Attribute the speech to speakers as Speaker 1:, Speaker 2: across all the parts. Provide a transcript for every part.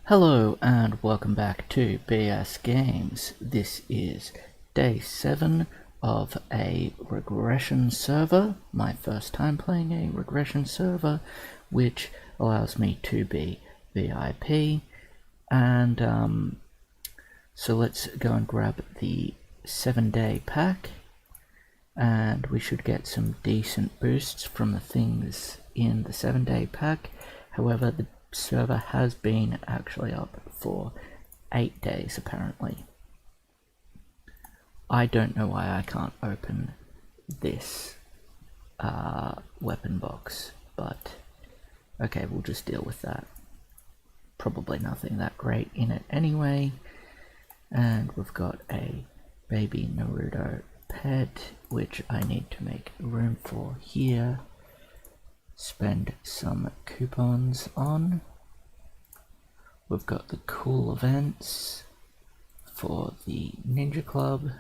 Speaker 1: Hello and welcome back to BS Games. This is day 7 of a regression server, my first time playing a regression server, which allows me to be VIP. And so let's go and grab the 7-day pack, and we should get some decent boosts from the things in the 7-day pack. However, the server has been actually up for 8 days apparently. I don't know why I can't open this weapon box, but okay, we'll just deal with that. Probably nothing that great in it anyway. And we've got a baby Naruto pet, which I need to make room for here. Spend some coupons on. We've got the cool events for the Ninja Club.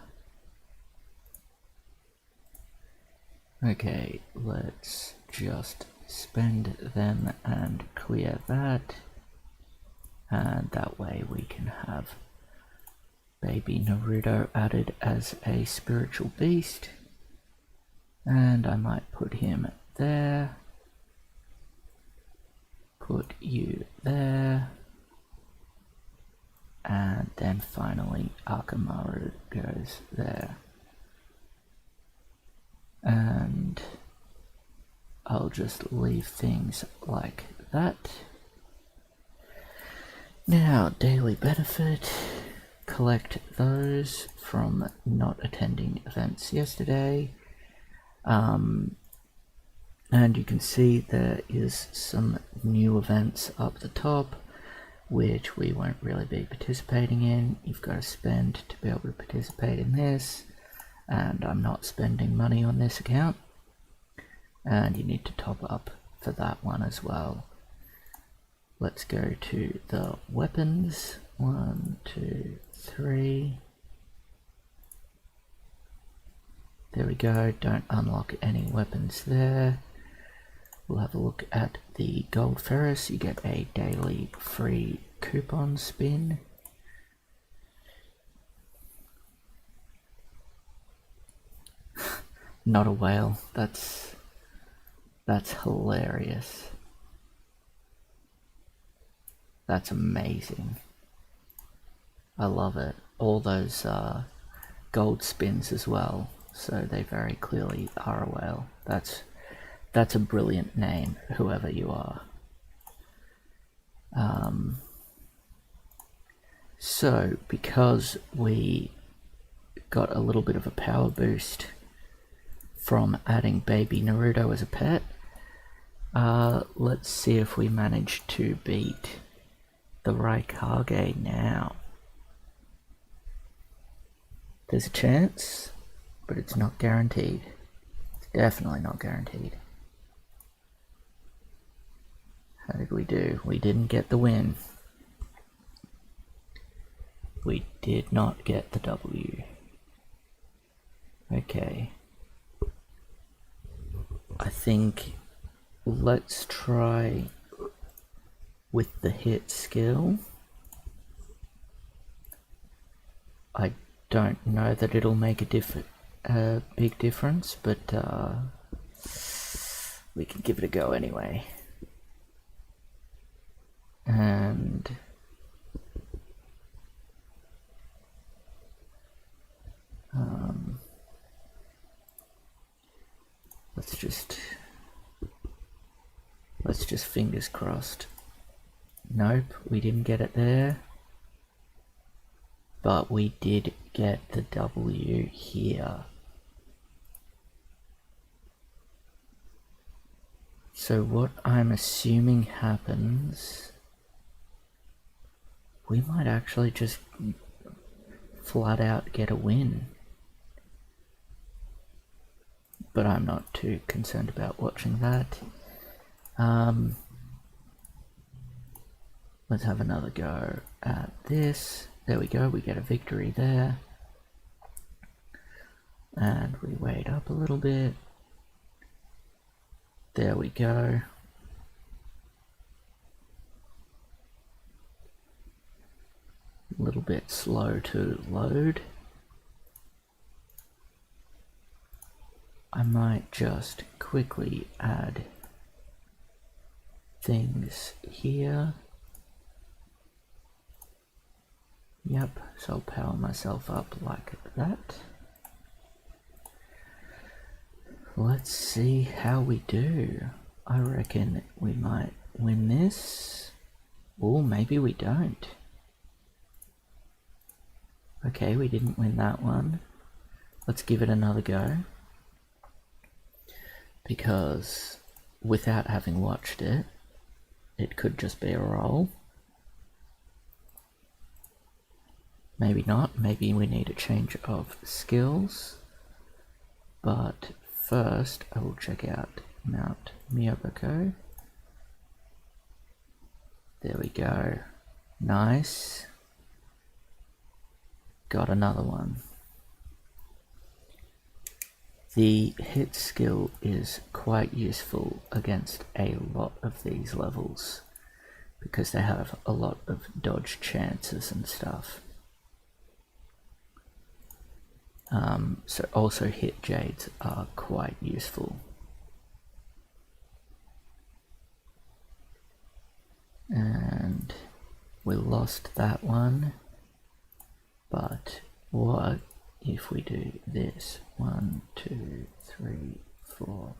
Speaker 1: Okay, let's just spend them and clear that, and that way we can have baby Naruto added as a spiritual beast, and I might put him there. Put you there, and then finally Akamaru goes there, and I'll just leave things like that. Now, daily benefit, collect those from not attending events yesterday. And you can see there is some new events up the top, which we won't really be participating in. You've got to spend to be able to participate in this, and I'm not spending money on this account. And you need to top up for that one as well. Let's go to the weapons. 1, 2, 3. There we go, don't unlock any weapons there. We'll have a look at the Gold Ferris. You get a daily free coupon spin. Not a whale. That's hilarious. That's amazing. I love it. All those gold spins as well, so they very clearly are a whale. That's a brilliant name, whoever you are. So, because we got a little bit of a power boost from adding baby Naruto as a pet, let's see if we manage to beat the Raikage now. There's a chance, but it's not guaranteed. It's definitely not guaranteed. How did we do? We didn't get the win. We did not get the W. Okay. I think let's try with the hit skill. I don't know that it'll make a big difference, but we can give it a go anyway. And let's just fingers crossed. Nope, we didn't get it there, but we did get the W here. So what I'm assuming happens, we might actually just flat out get a win. But I'm not too concerned about watching that. Let's have another go at this. There we go, we get a victory there. And we wait up a little bit. There we go. a little bit slow to load. I might just quickly add things here. Yep, so I'll power myself up like that. Let's see how we do. I reckon we might win this, or maybe we don't. Okay, we didn't win that one. Let's give it another go, because without having watched it, it could just be a roll. Maybe not, maybe we need a change of skills, but first I will check out Mount Miyabako. There we go. Nice. Got another one. The hit skill is quite useful against a lot of these levels because they have a lot of dodge chances and stuff. So also hit jades are quite useful. And we lost that one, but what if we do this? 1, 2, 3, 4,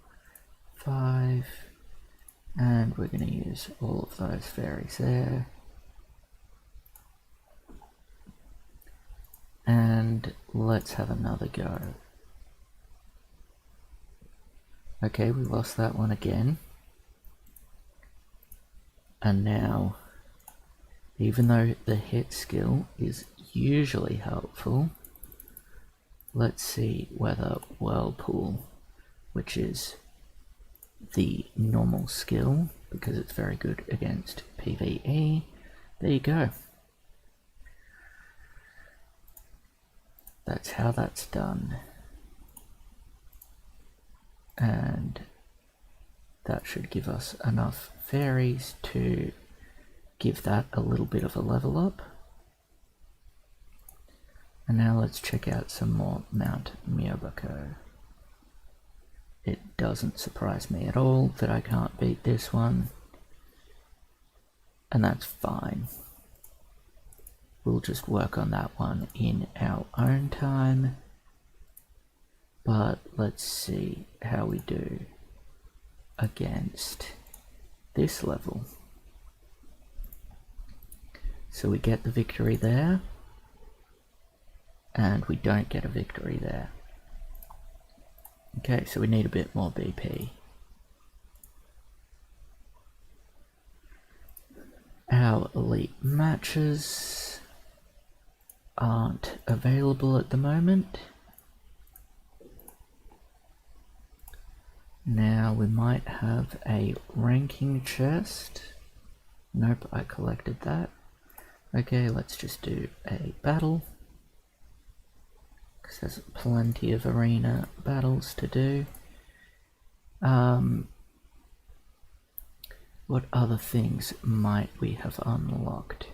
Speaker 1: 5, and we're going to use all of those fairies there. And let's have another go. Okay, we lost that one again. And now, even though the hit skill is usually helpful, let's see whether Whirlpool, which is the normal skill, because it's very good against PvE, there you go. That's how that's done. And that should give us enough fairies to give that a little bit of a level up. And now let's check out some more Mount Miyabako. It doesn't surprise me at all that I can't beat this one, and that's fine. We'll just work on that one in our own time, but let's see how we do against this level. So we get the victory there, and we don't get a victory there. Okay, so we need a bit more BP. Our elite matches aren't available at the moment. Now we might have a ranking chest. Nope, I collected that. Okay, let's just do a battle, because there's plenty of arena battles to do. What other things might we have unlocked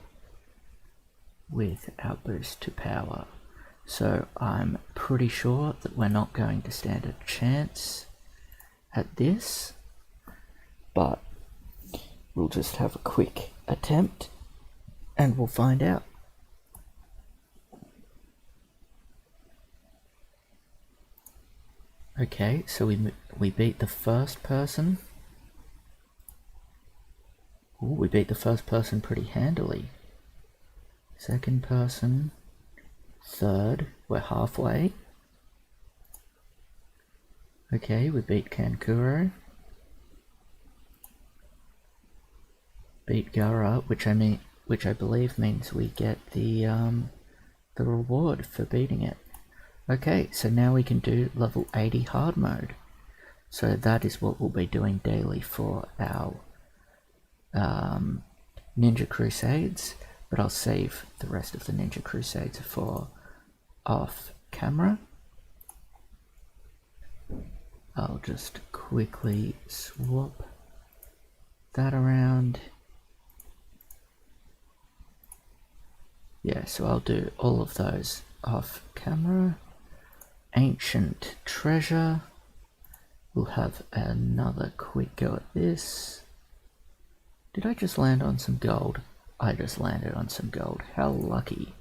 Speaker 1: with our boost to power? So I'm pretty sure that we're not going to stand a chance at this, but we'll just have a quick attempt and we'll find out. Okay, so we beat the first person. Ooh, we beat the first person pretty handily. Second person, third, we're halfway. Okay, we beat Kankuro. Beat Gara, which I believe means we get the reward for beating it. Okay, so now we can do level 80 hard mode. So that is what we'll be doing daily for our Ninja Crusades, but I'll save the rest of the Ninja Crusades for off camera. I'll just quickly swap that around. Yeah, so I'll do all of those off camera. Ancient treasure. We'll have another quick go at this. Did I just land on some gold? I just landed on some gold. How lucky.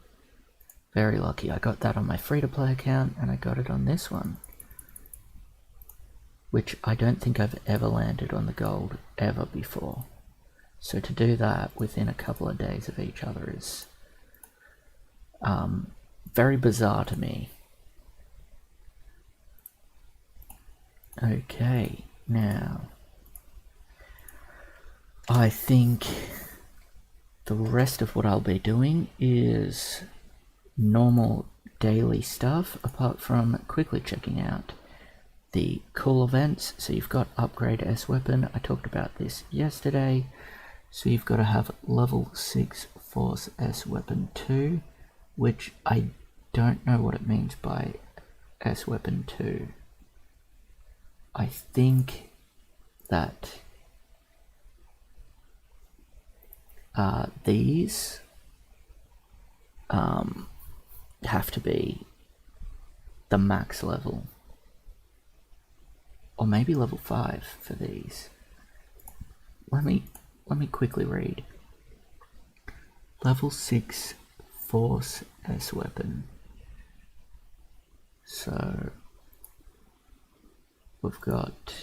Speaker 1: Very lucky. I got that on my free-to-play account, and I got it on this one. Which I don't think I've ever landed on the gold ever before. So to do that within a couple of days of each other is very bizarre to me. Okay, now I think the rest of what I'll be doing is normal daily stuff, apart from quickly checking out the cool events. So you've got upgrade S weapon. I talked about this yesterday. So you've got to have level 6 force S weapon 2, which I don't know what it means by S weapon 2. I think that these have to be the max level, or maybe level 5 for these. Let me quickly read. Level 6 force S weapon. So we've got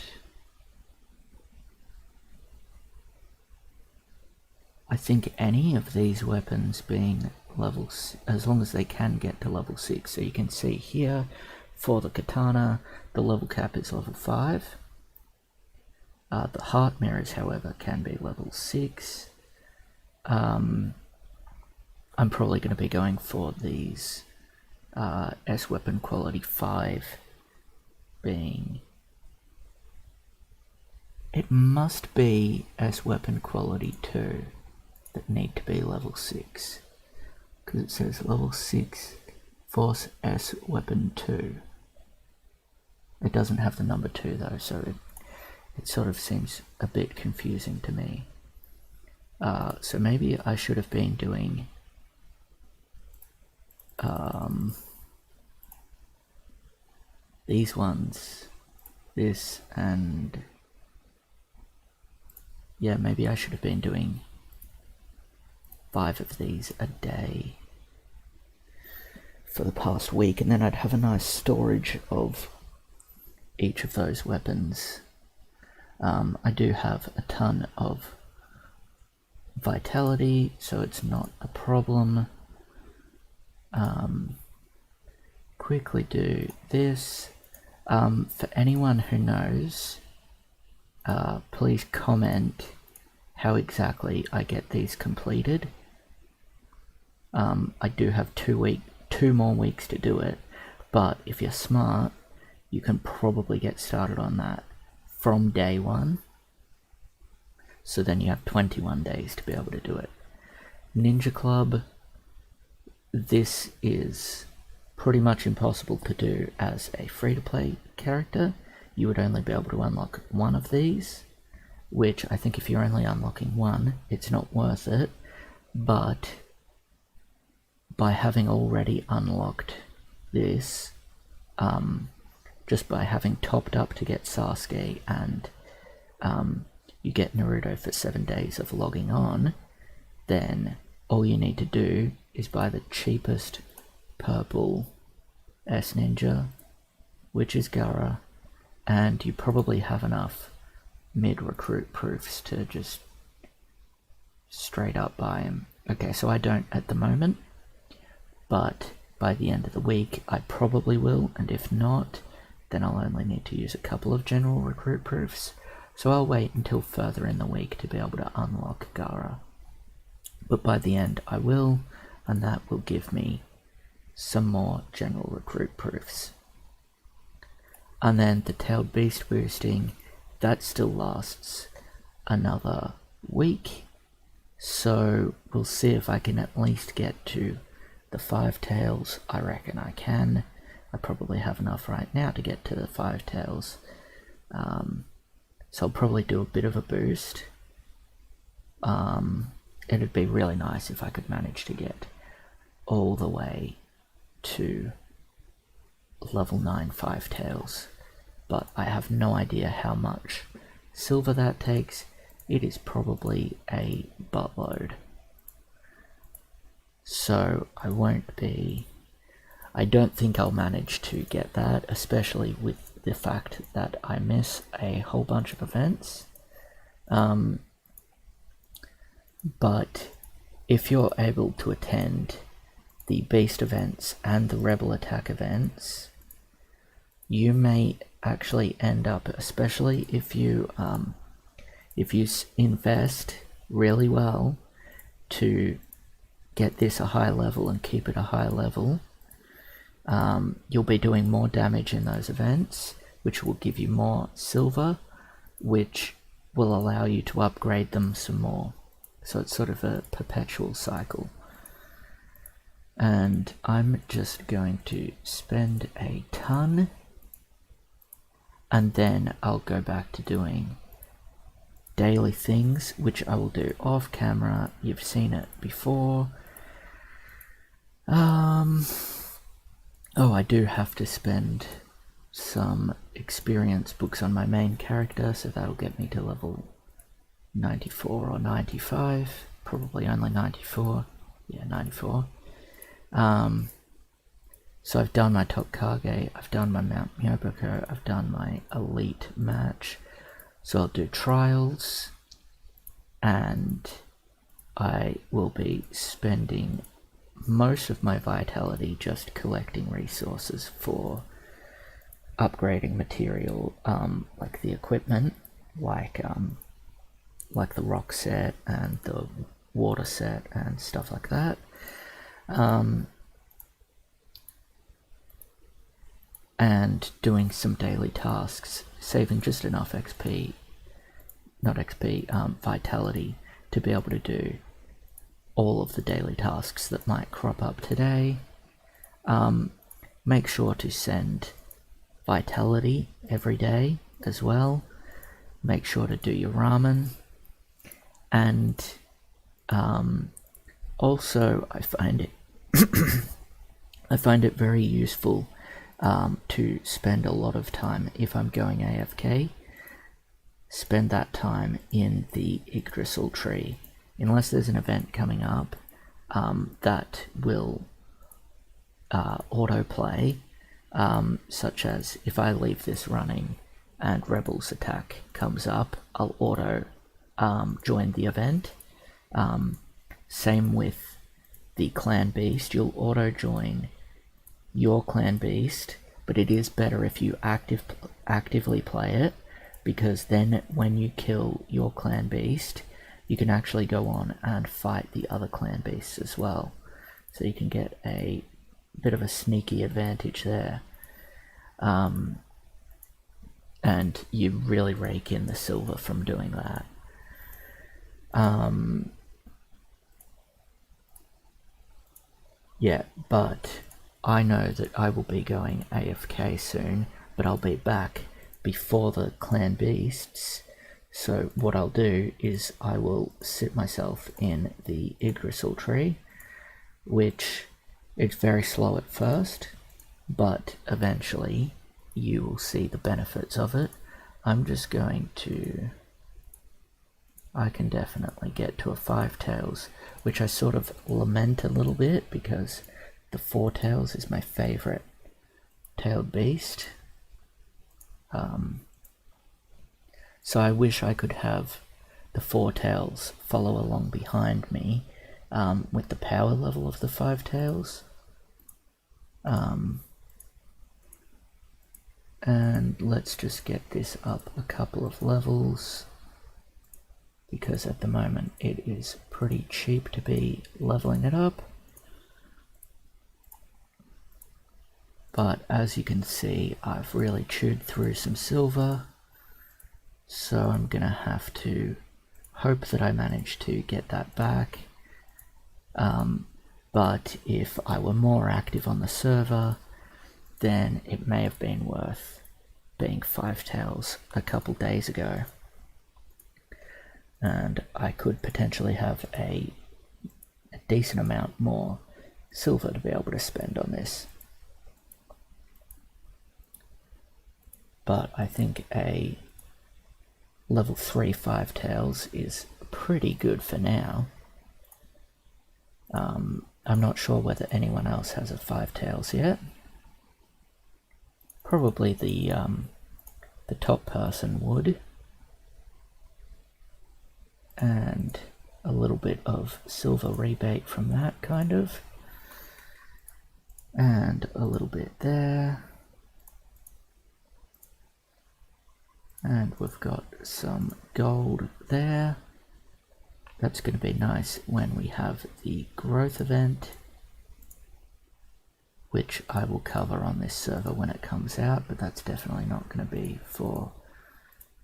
Speaker 1: I think any of these weapons being levels, as long as they can get to level 6. So you can see here for the katana, the level cap is level 5. The heart mirrors, however, can be level 6. I'm probably going to be going for these S weapon quality 5 being... It must be S weapon quality 2 that need to be level 6. Because it says level 6 force S weapon 2. It doesn't have the number 2 though, so it sort of seems a bit confusing to me. So maybe I should have been doing these ones, this, and yeah, maybe I should have been doing 5 of these a day for the past week, and then I'd have a nice storage of each of those weapons. I do have a ton of vitality, so it's not a problem. Quickly do this. For anyone who knows, please comment how exactly I get these completed. I do have 2 more weeks to do it, but if you're smart, you can probably get started on that from day 1. So then you have 21 days to be able to do it. Ninja Club, this is pretty much impossible to do as a free-to-play character. You would only be able to unlock 1 of these, which I think if you're only unlocking 1, it's not worth it. But by having already unlocked this, just by having topped up to get Sasuke, and you get Naruto for 7 days of logging on, then all you need to do is buy the cheapest purple S Ninja, which is Gaara, and you probably have enough mid-recruit proofs to just straight up buy him. Okay, so I don't at the moment, but by the end of the week I probably will, and if not, then I'll only need to use a couple of general recruit proofs. So I'll wait until further in the week to be able to unlock Gaara. But by the end I will, and that will give me some more general recruit proofs. And then the tailed beast boosting, that still lasts another week. So we'll see if I can at least get to the 5 tails. I reckon I can. I probably have enough right now to get to the 5 tails. So I'll probably do a bit of a boost. It'd be really nice if I could manage to get all the way to level 9 5 tails, but I have no idea how much silver that takes. It is probably a buttload. So I don't think I'll manage to get that, especially with the fact that I miss a whole bunch of events. But if you're able to attend the Beast events and the Rebel Attack events, you may actually end up, especially if you invest really well to get this a high level and keep it a high level, you'll be doing more damage in those events, which will give you more silver, which will allow you to upgrade them some more. So it's sort of a perpetual cycle. And I'm just going to spend a ton, and then I'll go back to doing daily things, which I will do off camera. You've seen it before. Oh, I do have to spend some experience books on my main character, so that'll get me to level 94 or 95, probably only 94. Yeah, 94. So I've done my Tokage, I've done my Mount Myoboko, I've done my elite match. So I'll do trials, and I will be spending most of my vitality just collecting resources for upgrading material, like the equipment, like the rock set and the water set and stuff like that. And doing some daily tasks, saving just enough vitality to be able to do all of the daily tasks that might crop up today. Make sure to send vitality every day as well. Make sure to do your ramen. And also I find it very useful to spend a lot of time, if I'm going AFK, spend that time in the Yggdrasil tree, unless there's an event coming up that will autoplay, such as if I leave this running and Rebels Attack comes up, I'll auto join the event. Same with the Clan Beast, you'll auto join your Clan Beast, but it is better if you actively play it, because then when you kill your Clan Beast, you can actually go on and fight the other Clan Beasts as well. So you can get a bit of a sneaky advantage there. And you really rake in the silver from doing that. Yeah, but I know that I will be going AFK soon, but I'll be back before the Clan Beasts. So what I'll do is I will sit myself in the Yggdrasil tree, which is very slow at first, but eventually you will see the benefits of it. I'm just going to... I can definitely get to a 5 tails, which I sort of lament a little bit because the 4 tails is my favorite tailed beast. So I wish I could have the 4 tails follow along behind me with the power level of the 5 tails. And let's just get this up a couple of levels, because at the moment it is pretty cheap to be leveling it up. But as you can see, I've really chewed through some silver, so I'm gonna have to hope that I manage to get that back. But if I were more active on the server, then it may have been worth being 5 tails a couple days ago. And I could potentially have a decent amount more silver to be able to spend on this. But I think a level 3 5 tails is pretty good for now. I'm not sure whether anyone else has a 5 tails yet. Probably the top person would. And a little bit of silver rebate from that, kind of. And a little bit there. And we've got some gold there. That's going to be nice when we have the growth event, which I will cover on this server when it comes out, but that's definitely not going to be for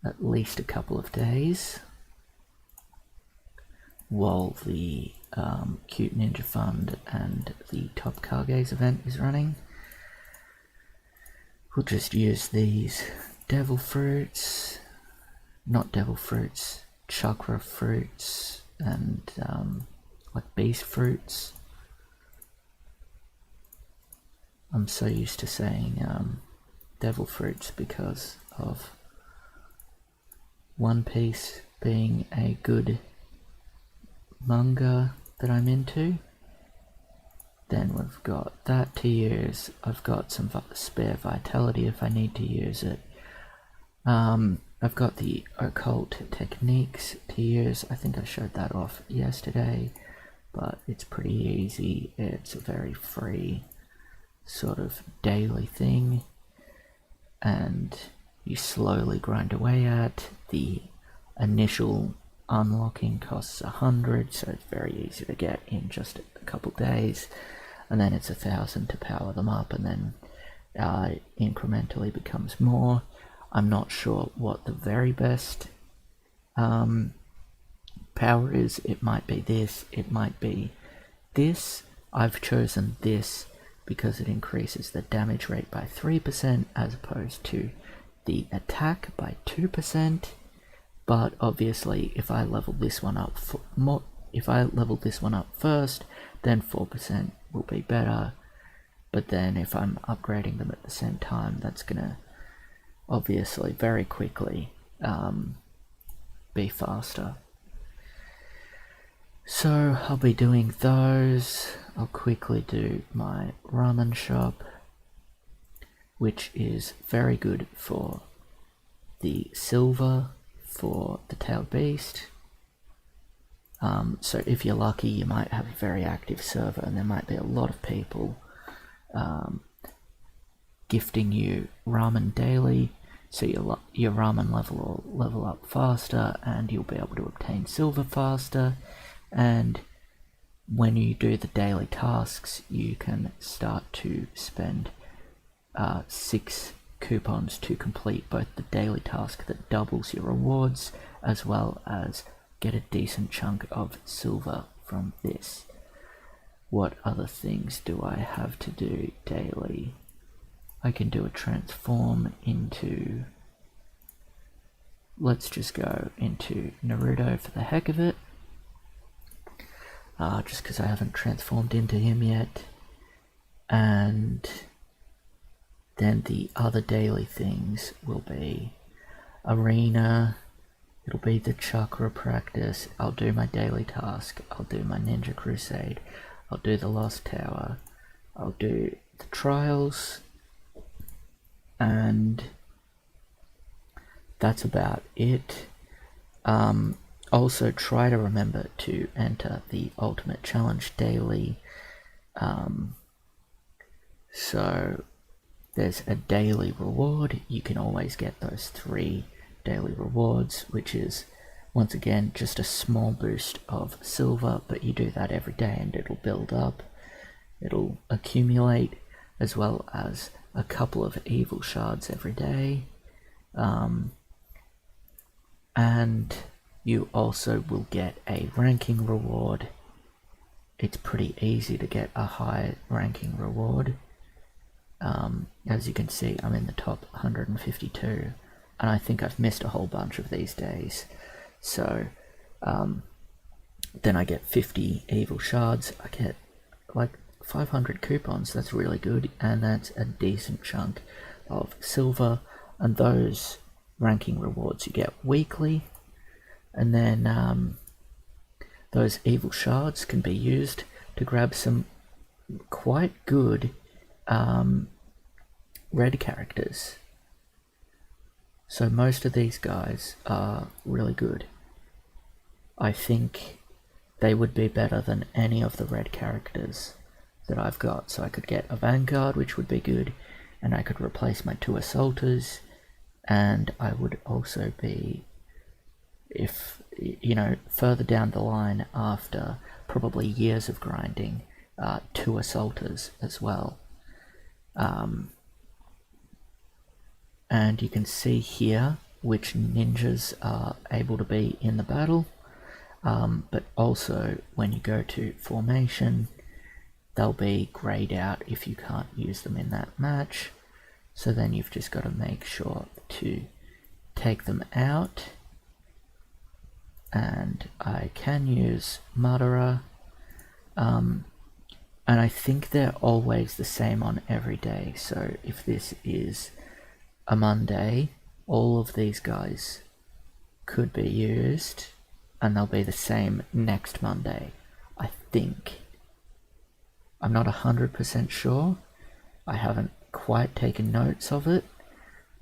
Speaker 1: at least a couple of days while the Cute Ninja Fund and the Top Kages event is running. We'll just use these devil fruits, not devil fruits, chakra fruits, and like beast fruits. I'm so used to saying devil fruits because of One Piece being a good manga that I'm into. Then we've got that to use. I've got some spare vitality if I need to use it. I've got the occult techniques to use. I think I showed that off yesterday, but it's pretty easy. It's a very free sort of daily thing, and you slowly grind away at. The initial unlocking costs 100, so it's very easy to get in just a couple days, and then it's 1,000 to power them up, and then incrementally becomes more. I'm not sure what the very best power is. It might be this, it might be this. I've chosen this because it increases the damage rate by 3% as opposed to the attack by 2%. But obviously, if I level this one up first, then 4% will be better. But then if I'm upgrading them at the same time, that's gonna obviously very quickly be faster. So I'll be doing those. I'll quickly do my ramen shop, which is very good for the silver for the tailed beast. So if you're lucky, you might have a very active server and there might be a lot of people gifting you ramen daily, so your ramen level will level up faster and you'll be able to obtain silver faster. And when you do the daily tasks, you can start to spend 6 coupons to complete both the daily task that doubles your rewards, as well as get a decent chunk of silver from this. What other things do I have to do daily? I can do a transform into... Let's just go into Naruto for the heck of it. Just because I haven't transformed into him yet. And then the other daily things will be arena, it'll be the chakra practice, I'll do my daily task, I'll do my ninja crusade, I'll do the lost tower, I'll do the trials, and that's about it. Also try to remember to enter the ultimate challenge daily. So there's a daily reward. You can always get those 3 daily rewards, which is once again just a small boost of silver, but you do that every day and it'll build up, it'll accumulate, as well as a couple of evil shards every day. And you also will get a ranking reward. It's pretty easy to get a high ranking reward. As you can see, I'm in the top 152, and I think I've missed a whole bunch of these days. So then I get 50 evil shards. I get like 500 coupons. That's really good, and that's a decent chunk of silver. And those ranking rewards you get weekly. And then those evil shards can be used to grab some quite good red characters. So most of these guys are really good. I think they would be better than any of the red characters that I've got. So I could get a Vanguard, which would be good, and I could replace my 2 Assaulters, and I would also be, if, you know, further down the line after probably years of grinding, 2 Assaulters as well. And you can see here which ninjas are able to be in the battle, but also when you go to formation, they'll be grayed out if you can't use them in that match. So then you've just got to make sure to take them out. And I can use Murderer, and I think they're always the same on every day. So if this is a Monday, all of these guys could be used, and they'll be the same next Monday, I think. I'm not 100% sure. I haven't quite taken notes of it,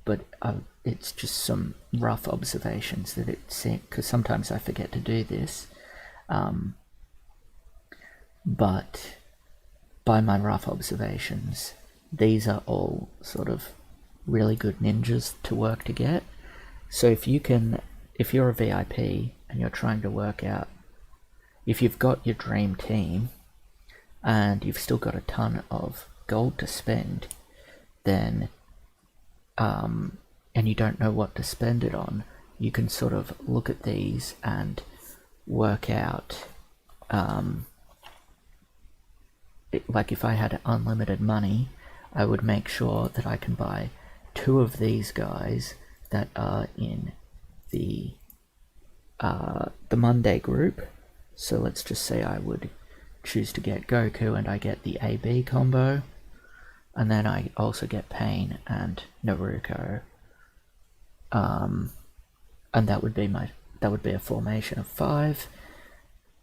Speaker 1: but it's just some rough observations that it seems, because sometimes I forget to do this. But by my rough observations, these are all sort of really good ninjas to work to get. So if you're a VIP and you're trying to work out, if you've got your dream team and you've still got a ton of gold to spend, then and you don't know what to spend it on, you can sort of look at these and work out, like if I had unlimited money, I would make sure that I can buy 2 of these guys that are in the Monday group. So let's just say I would choose to get Goku and I get the AB combo, and then I also get Pain and Naruto, and that would be a formation of 5,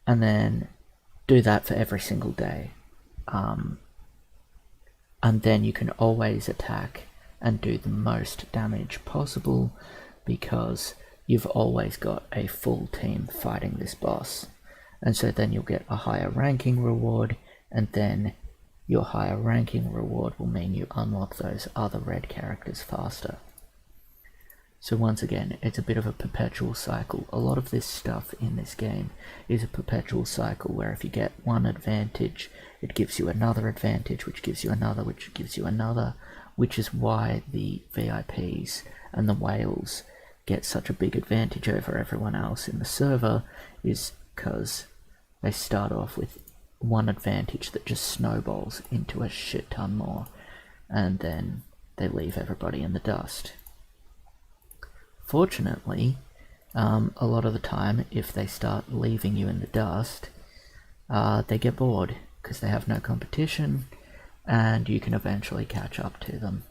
Speaker 1: and then do that for every single day, and then you can always attack and do the most damage possible, because you've always got a full team fighting this boss. And so then you'll get a higher ranking reward, and then your higher ranking reward will mean you unlock those other red characters faster. So once again, it's a bit of a perpetual cycle. A lot of this stuff in this game is a perpetual cycle, where if you get one advantage, it gives you another advantage, which gives you another, which gives you another, which is why the VIPs and the whales get such a big advantage over everyone else in the server, is because they start off with one advantage that just snowballs into a shit ton more, and then they leave everybody in the dust. Fortunately, a lot of the time, if they start leaving you in the dust, they get bored because they have no competition, and you can eventually catch up to them.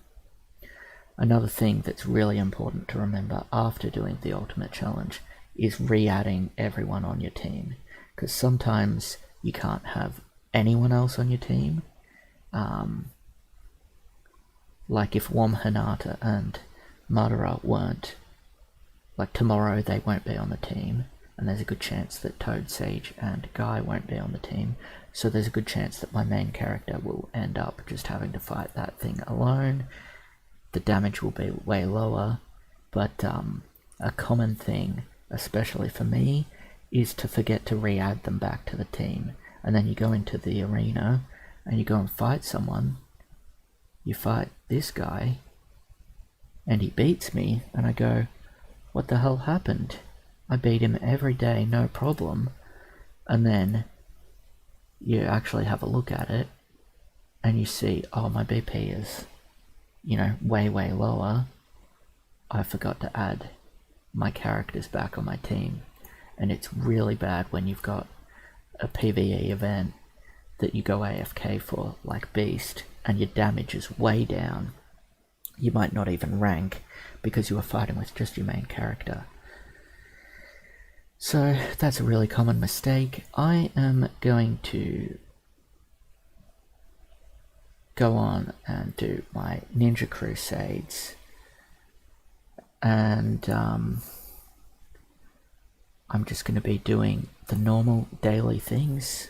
Speaker 1: Another thing that's really important to remember after doing the ultimate challenge is re-adding everyone on your team, because sometimes you can't have anyone else on your team. Like if Wom Hinata and Madara weren't, like tomorrow they won't be on the team, and there's a good chance that Toad, Sage and Guy won't be on the team, so there's a good chance that my main character will end up just having to fight that thing alone. The damage will be way lower, but a common thing, especially for me, is to forget to re-add them back to the team, and then you go into the arena and you go and fight someone. You fight this guy and he beats me, and I go, what the hell happened? I beat him every day, no problem. And then you actually have a look at it and you see, oh, my BP is, you know, way lower. I forgot to add my characters back on my team. And it's really bad when you've got a PvE event that you go AFK for, like Beast, and your damage is way down, you might not even rank because you are fighting with just your main character. So that's a really common mistake. I am going to go on and do my Ninja Crusades, and I'm just going to be doing the normal daily things.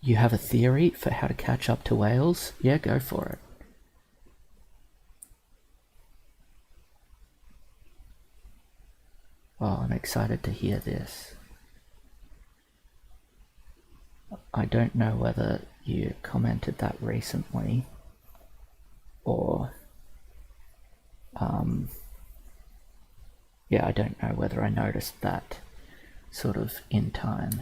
Speaker 1: You have a theory for how to catch up to whales? Yeah, go for it. Oh, I'm excited to hear this. I don't know whether you commented that recently or yeah, I don't know whether I noticed that sort of in time.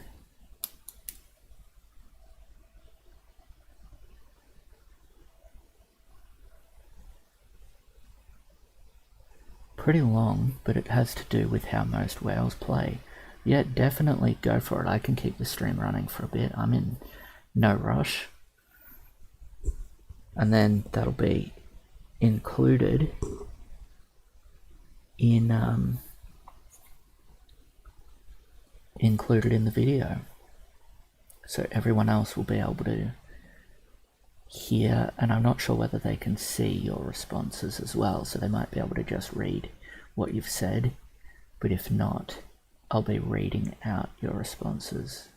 Speaker 1: Pretty long, but it has to do with how most whales play. Yeah, definitely go for it. I can keep the stream running for a bit. I'm in no rush. And then that'll be included in the video, so everyone else will be able to hear, and I'm not sure whether they can see your responses as well, so they might be able to just read what you've said, but if not, I'll be reading out your responses.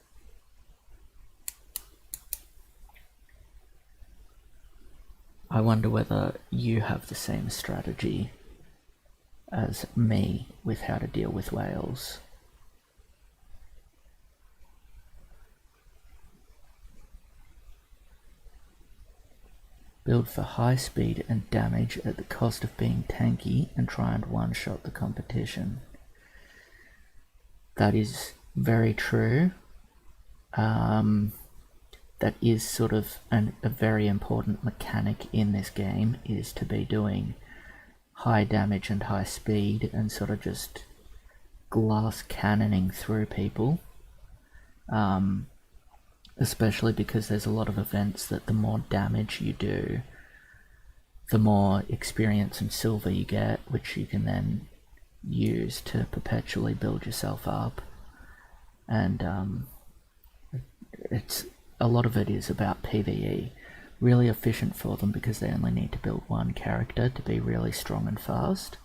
Speaker 1: I wonder whether you have the same strategy as me with how to deal with whales. Build for high speed and damage at the cost of being tanky and try and one-shot the competition. That is very true. That is sort of a very important mechanic in this game, is to be doing high damage and high speed and sort of just glass cannoning through people. Especially because there's a lot of events that the more damage you do, the more experience and silver you get, which you can then use to perpetually build yourself up. And it's a lot of it is about PvE. Really efficient for them because they only need to build one character to be really strong and fast.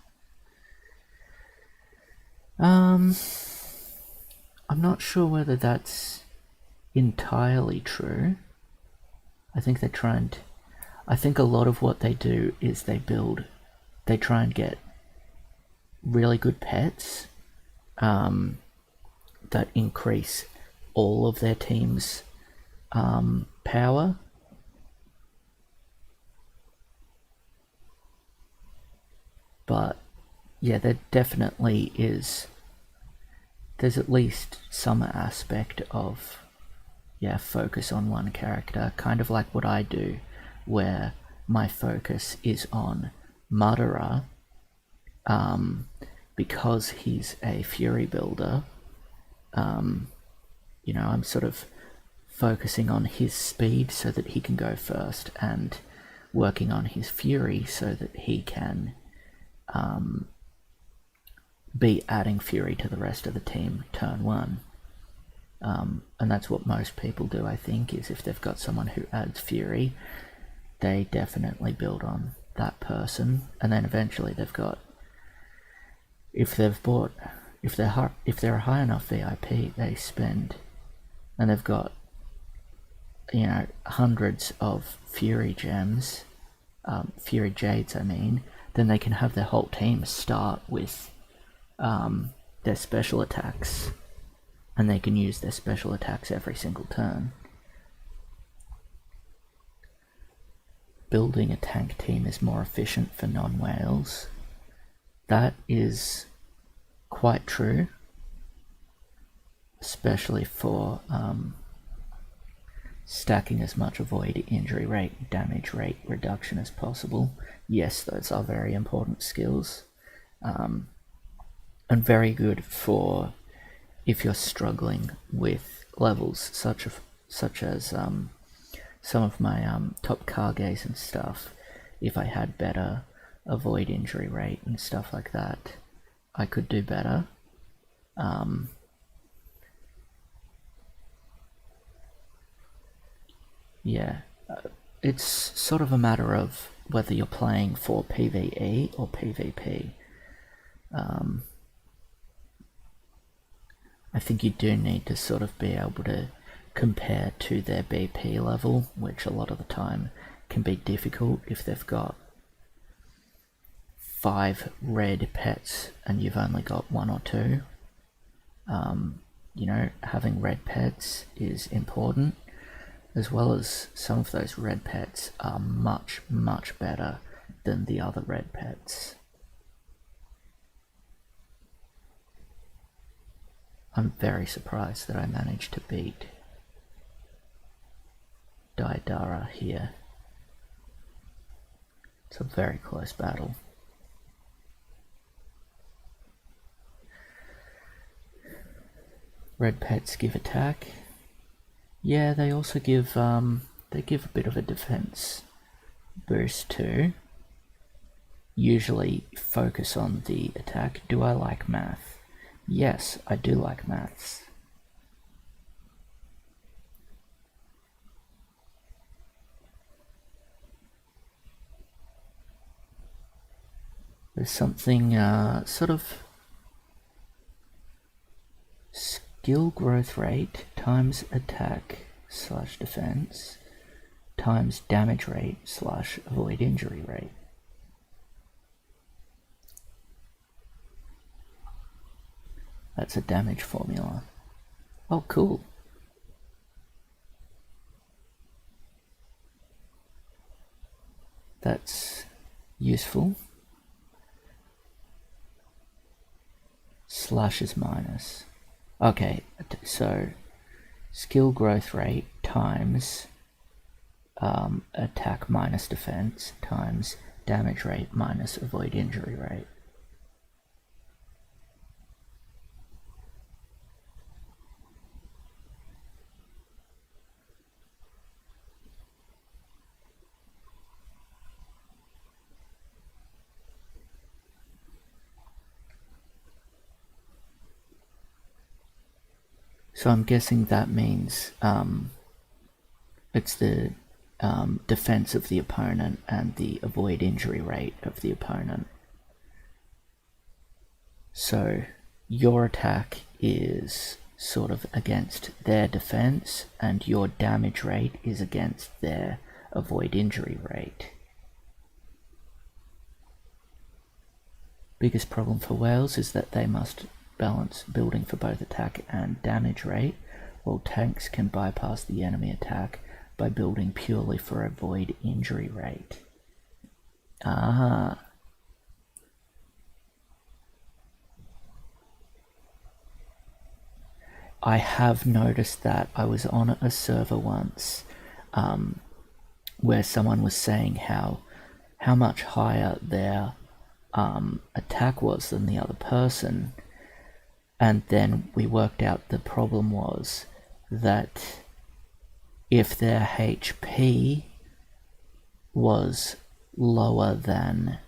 Speaker 1: I'm not sure whether that's entirely true. I think I think a lot of what they do is they try and get really good pets that increase all of their team's power. But yeah, there definitely is, there's at least some aspect of focus on one character, kind of like what I do, where my focus is on Madara, because he's a Fury builder. I'm sort of focusing on his speed so that he can go first, and working on his Fury so that he can be adding Fury to the rest of the team turn one. And that's what most people do, I think, is if they've got someone who adds Fury, they definitely build on that person, and then eventually they've got, if they're a high enough VIP, they spend, and they've got, hundreds of Fury gems, Fury Jades, I mean, then they can have their whole team start with their special attacks, and they can use their special attacks every single turn. Building a tank team is more efficient for non-whales. That is quite true, especially for stacking as much avoid injury rate, damage rate reduction as possible. Yes, those are very important skills, and very good for if you're struggling with levels such such as some of my top Kages and stuff. If I had better avoid injury rate and stuff like that, I could do better. Yeah, it's sort of a matter of whether you're playing for PvE or PvP. I think you do need to sort of be able to compare to their BP level, which a lot of the time can be difficult if they've got 5 red pets and you've only got 1 or 2. Having red pets is important, as well as some of those red pets are much, much better than the other red pets. I'm very surprised that I managed to beat Daidara here. It's a very close battle. Red pets give attack. Yeah, they also give they give a bit of a defense boost too. Usually focus on the attack. Do I like math? Yes, I do like maths. There's something sort of skill growth rate times attack / defense times damage rate / avoid injury rate. That's a damage formula. Oh, cool. That's useful. Slash is minus. Okay, so skill growth rate times attack minus defense times damage rate minus avoid injury rate. So I'm guessing that means it's the defense of the opponent and the avoid injury rate of the opponent. So your attack is sort of against their defense and your damage rate is against their avoid injury rate. Biggest problem for whales is that they must balance building for both attack and damage rate, while tanks can bypass the enemy attack by building purely for avoid injury rate. Ah. I have noticed that. I was on a server once where someone was saying how much higher their attack was than the other person, and then we worked out the problem was that if their HP was lower than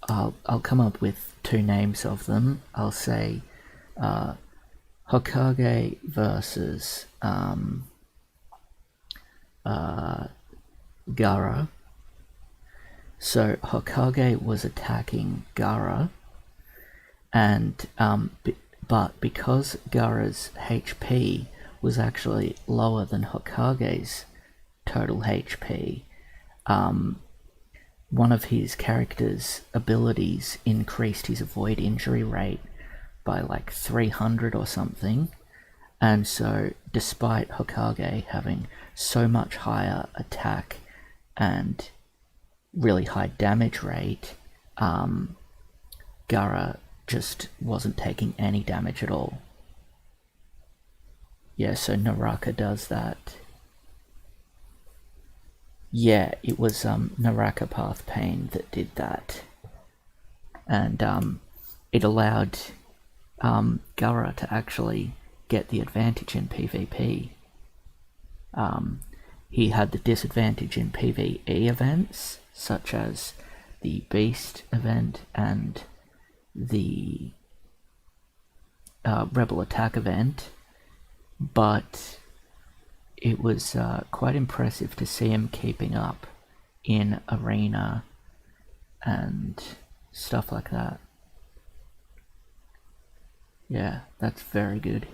Speaker 1: I'll come up with 2 names of them. I'll say Hokage versus Gaara. So Hokage was attacking Gaara, and but because Gaara's HP was actually lower than Hokage's total HP, one of his character's abilities increased his avoid injury rate by like 300 or something, and so despite Hokage having so much higher attack and really high damage rate, Gaara just wasn't taking any damage at all. Yeah, so Naraka does that. Yeah, it was Naraka Path Pain that did that. And it allowed Gaara to actually get the advantage in PvP. He had the disadvantage in PvE events, such as the Beast event and the Rebel Attack event, but it was quite impressive to see him keeping up in Arena and stuff like that. Yeah, that's very good.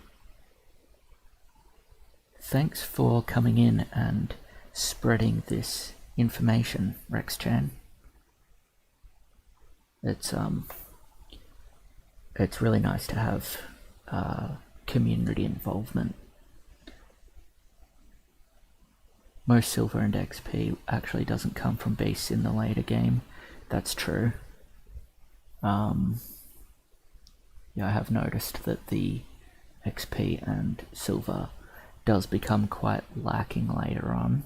Speaker 1: Thanks for coming in and spreading this information, Rex-chan. It's really nice to have community involvement. Most silver and XP actually doesn't come from beasts in the later game. That's true. Yeah, I have noticed that the XP and silver does become quite lacking later on.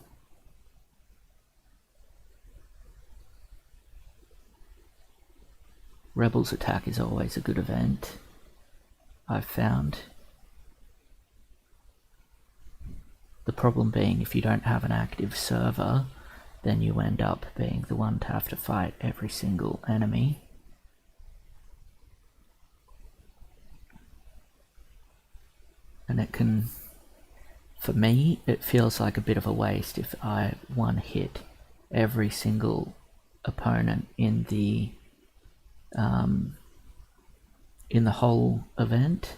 Speaker 1: Rebels Attack is always a good event, I've found. The problem being, if you don't have an active server, then you end up being the one to have to fight every single enemy. And it can, for me, it feels like a bit of a waste if I one-hit every single opponent in the whole event,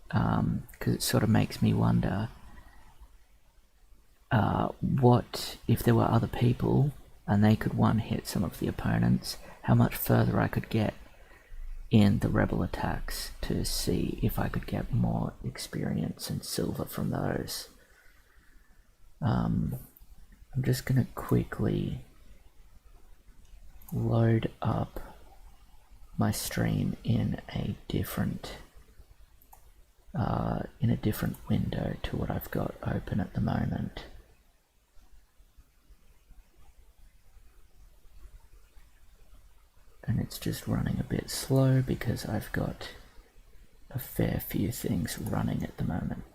Speaker 1: because it sort of makes me wonder what if there were other people and they could one-hit some of the opponents, how much further I could get in the Rebel attacks to see if I could get more experience and silver from those. I'm just going to quickly load up my stream in a different window to what I've got open at the moment. And it's just running a bit slow because I've got a fair few things running at the moment.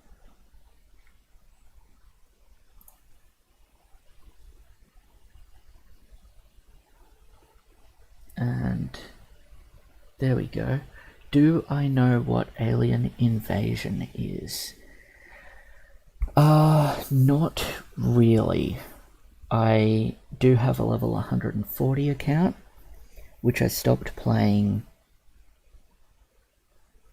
Speaker 1: And there we go. Do I know what alien invasion is? Not really. I do have a level 140 account, which I stopped playing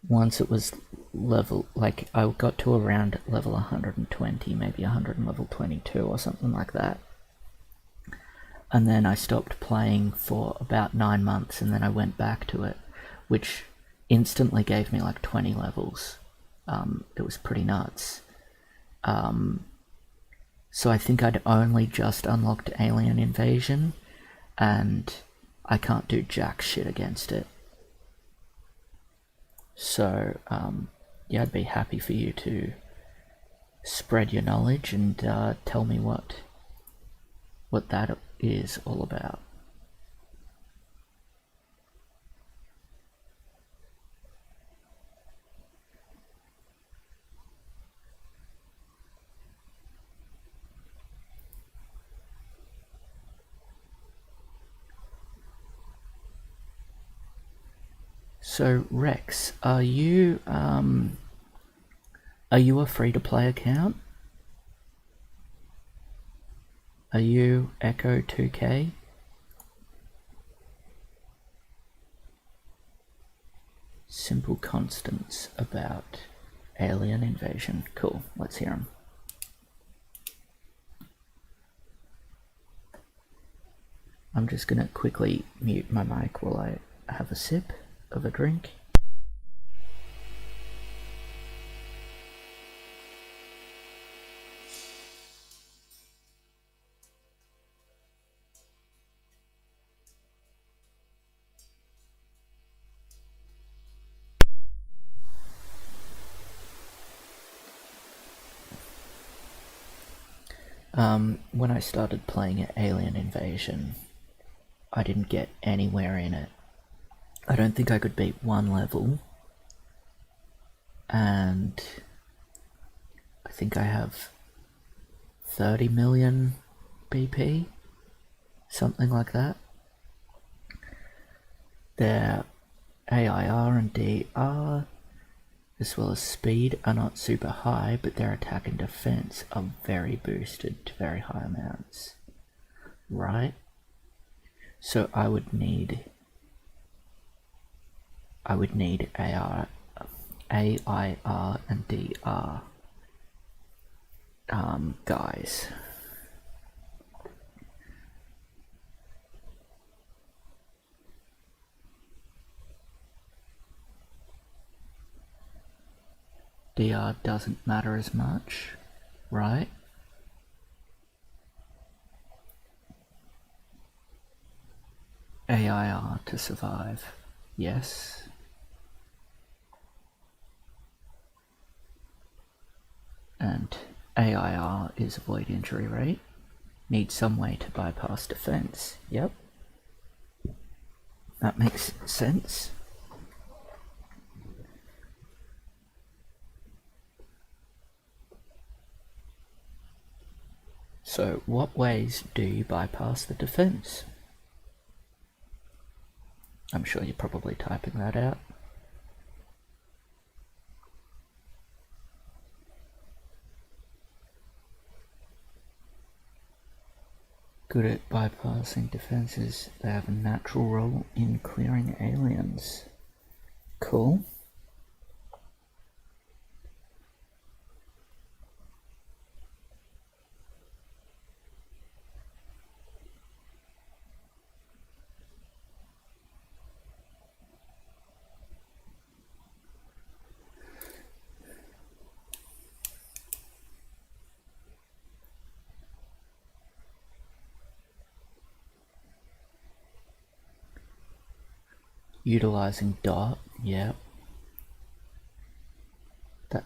Speaker 1: once it was level, like I got to around level 120, maybe 100 and level 22 or something like that. And then I stopped playing for about 9 months, and then I went back to it, which instantly gave me like 20 levels. It was pretty nuts. So I think I'd only just unlocked Alien Invasion, and I can't do jack shit against it. So, yeah, I'd be happy for you to spread your knowledge and tell me what that is all about. So Rex, are you a free-to-play account? Are you Echo 2K? Simple constants about alien invasion. Cool, let's hear them. I'm just gonna quickly mute my mic while I have a sip of a drink. When I started playing Alien Invasion, I didn't get anywhere in it. I don't think I could beat one level, and I think I have 30 million BP, something like that. Their AIR and DR, as well as speed, are not super high, but their attack and defense are very boosted to very high amounts. Right? So I would need AIR and DR guys. DR doesn't matter as much, right? AIR to survive, yes. And AIR is avoid injury rate. Need some way to bypass defense, yep. That makes sense. So what ways do you bypass the defense? I'm sure you're probably typing that out. Good at bypassing defenses. They have a natural role in clearing aliens. Cool. Utilizing dot, yeah.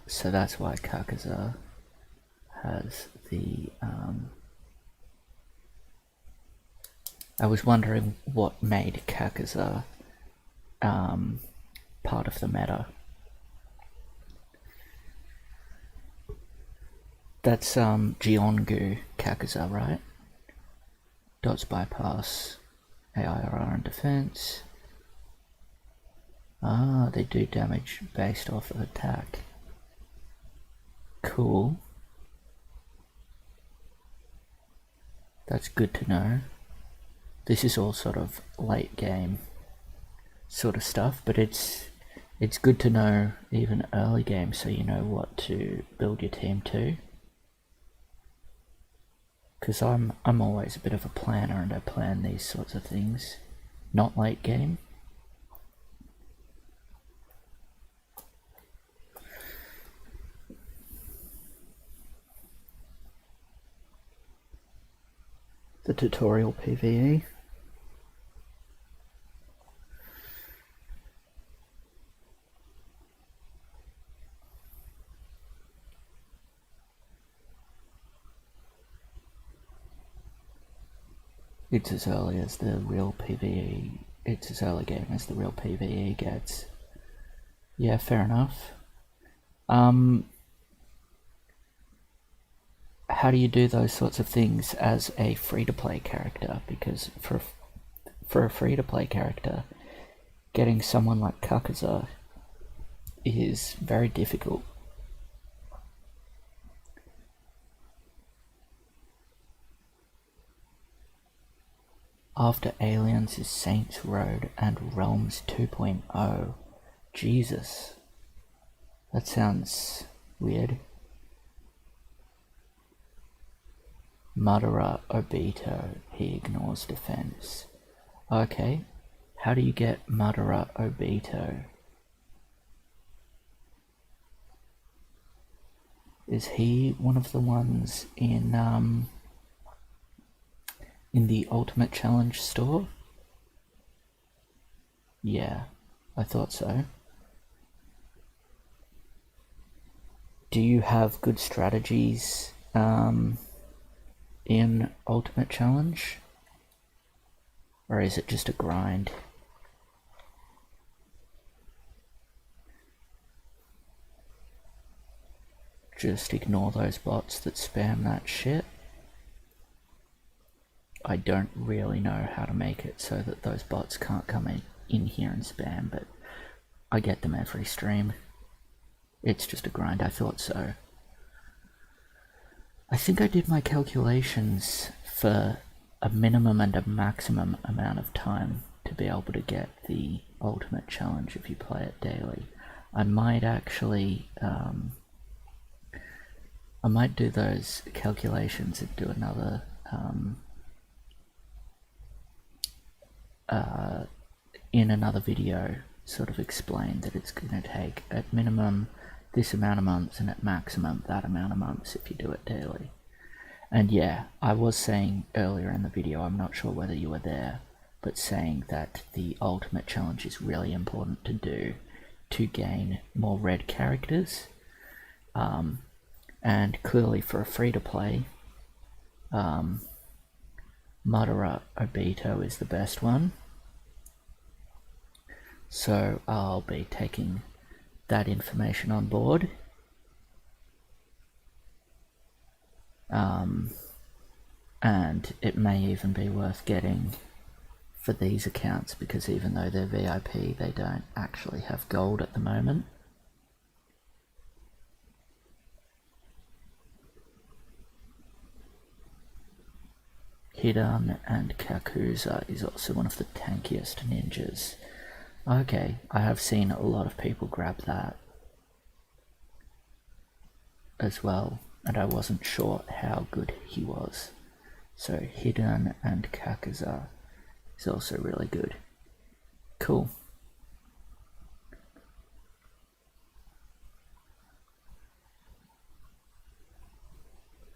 Speaker 1: So that's why Kakaza has the I was wondering what made Kakaza part of the meta. That's Giongu Kakaza, right? Dots bypass, AIR and defense. Ah, they do damage based off of attack. Cool. That's good to know. This is all sort of late game sort of stuff, but it's good to know even early game so you know what to build your team to. Because I'm always a bit of a planner and I plan these sorts of things, not late game. The tutorial PvE. It's as early as the real PvE. It's as early game as the real PvE gets. Yeah, fair enough. How do you do those sorts of things as a free-to-play character? Because for a free-to-play character, getting someone like Kakaza is very difficult. After Aliens is Saints Road and Realms 2.0. Jesus. That sounds weird. Madara Obito, he ignores defense. Okay, how do you get Madara Obito? Is he one of the ones in the Ultimate Challenge store? Yeah, I thought so. Do you have good strategies in Ultimate Challenge? Or is it just a grind? just ignore those bots that spam that shit. I don't really know how to make it so that those bots can't come in here and spam, but I get them every stream. It's just a grind, I thought so. I think I did my calculations for a minimum and a maximum amount of time to be able to get the ultimate challenge if you play it daily. I might actually, I might do those calculations and do another in another video, sort of explain that it's going to take at minimum this amount of months and at maximum that amount of months if you do it daily. And yeah, I was saying earlier in the video, I'm not sure whether you were there, but saying that the ultimate challenge is really important to do to gain more red characters. And clearly for a free-to-play, Madara Obito is the best one. So I'll be taking that information on board. And it may even be worth getting for these accounts, because even though they're VIP, they don't actually have gold at the moment. Hidan and Kakuza is also one of the tankiest ninjas. Okay, I have seen a lot of people grab that as well, and I wasn't sure how good he was. So Hidan and Kakuza is also really good. Cool.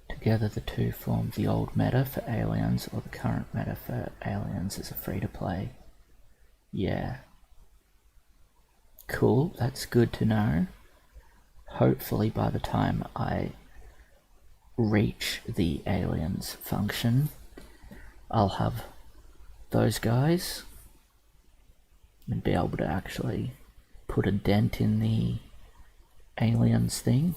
Speaker 1: Together the two form the old meta for aliens, or the current meta for aliens as a free-to-play. Yeah. Cool, that's good to know. Hopefully by the time I reach the aliens function, I'll have those guys and be able to actually put a dent in the aliens thing.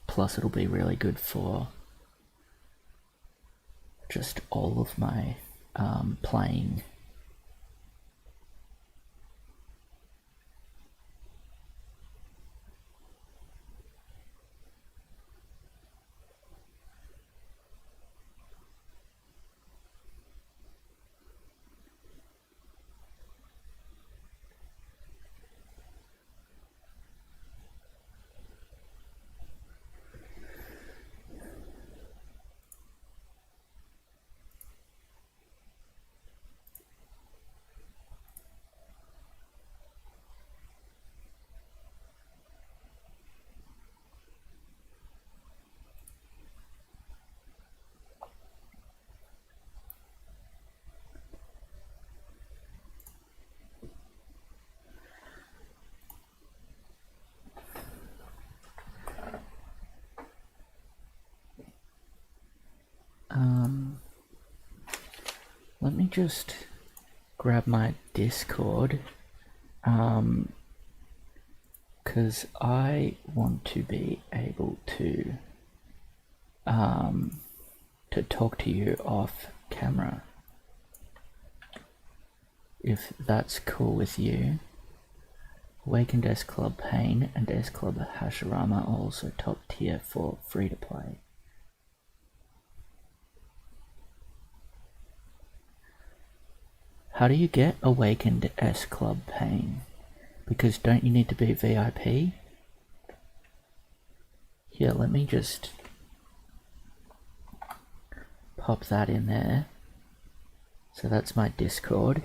Speaker 1: Plus it'll be really good for just all of my playing. Let me just grab my Discord, because I want to be able to talk to you off camera, if that's cool with you. Awakened S Club Pain and S Club Hashirama are also top tier for free to play. How do you get Awakened S Club Pain? Because don't you need to be VIP? Here, let me just pop that in there. So that's my Discord,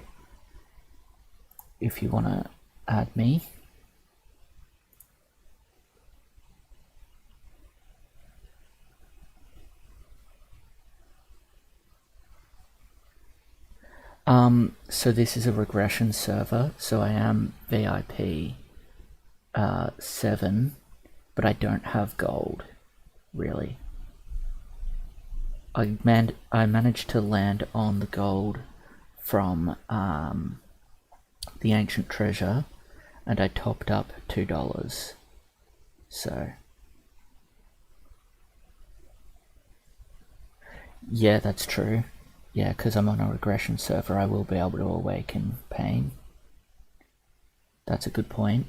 Speaker 1: if you want to add me. So this is a regression server, so I am VIP 7, but I don't have gold, really. I managed to land on the gold from the ancient treasure, and I topped up $2. So yeah, that's true. Yeah, because I'm on a regression server, I will be able to awaken pain. That's a good point.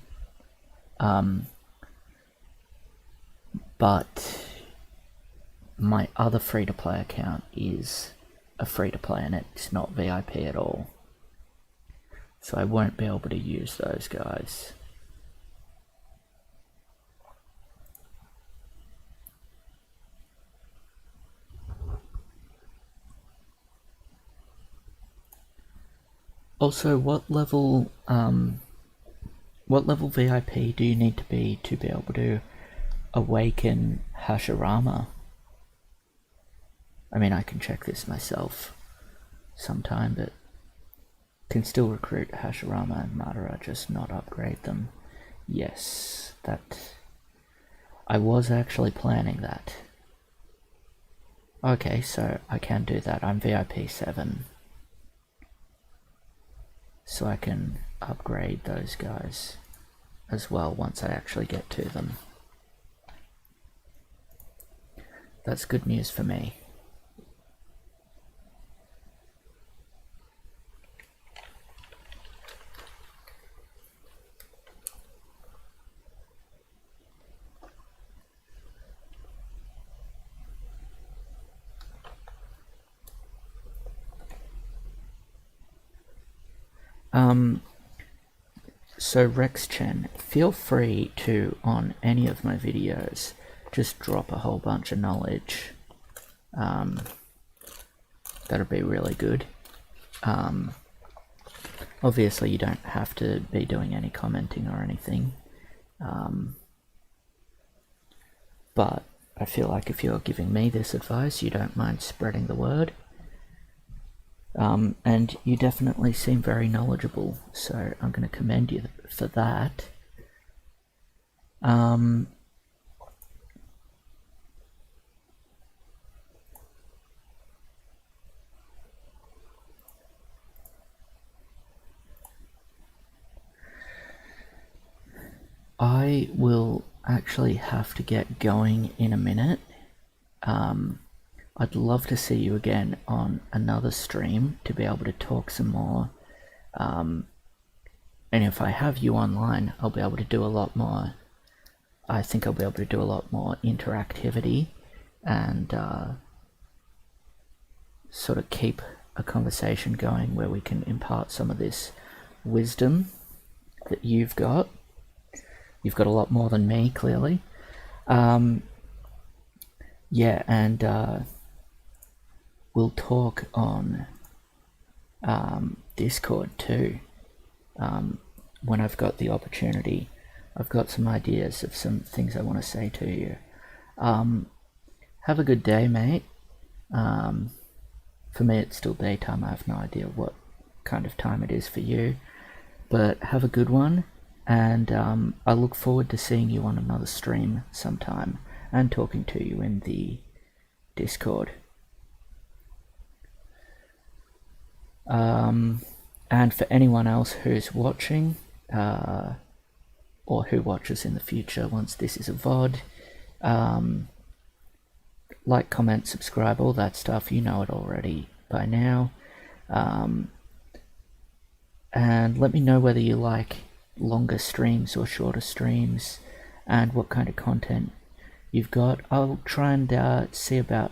Speaker 1: But my other free-to-play account is a free-to-play and it's not VIP at all. So I won't be able to use those guys. Also, what level VIP do you need to be able to awaken Hashirama? I mean, I can check this myself sometime, but can still recruit Hashirama and Madara, just not upgrade them. Yes, that... I was actually planning that. Okay, so I can do that. I'm VIP 7. So I can upgrade those guys as well once I actually get to them. That's good news for me. So Rex Chen, feel free to, on any of my videos, just drop a whole bunch of knowledge. That'd be really good. Obviously you don't have to be doing any commenting or anything. But I feel like if you're giving me this advice, you don't mind spreading the word. And you definitely seem very knowledgeable, so I'm going to commend you for that. I will actually have to get going in a minute. I'd love to see you again on another stream to be able to talk some more. And if I have you online, I'll be able to do a lot more. I think I'll be able to do a lot more interactivity and sort of keep a conversation going where we can impart some of this wisdom that you've got. You've got a lot more than me, clearly. Yeah, and we'll talk on Discord too. When I've got the opportunity, I've got some ideas of some things I want to say to you. Have a good day, mate. For me, it's still daytime. I have no idea what kind of time it is for you. But have a good one, and I look forward to seeing you on another stream sometime and talking to you in the Discord. And for anyone else who's watching, or who watches in the future once this is a VOD, like, comment, subscribe, all that stuff, you know it already by now. And let me know whether you like longer streams or shorter streams, and what kind of content you've got. I'll try and see about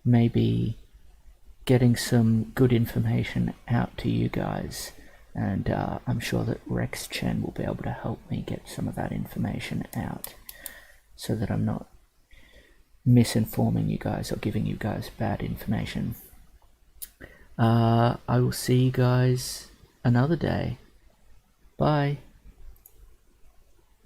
Speaker 1: maybe getting some good information out to you guys, and I'm sure that Rex Chen will be able to help me get some of that information out so that I'm not misinforming you guys or giving you guys bad information. I will see you guys another day. Bye.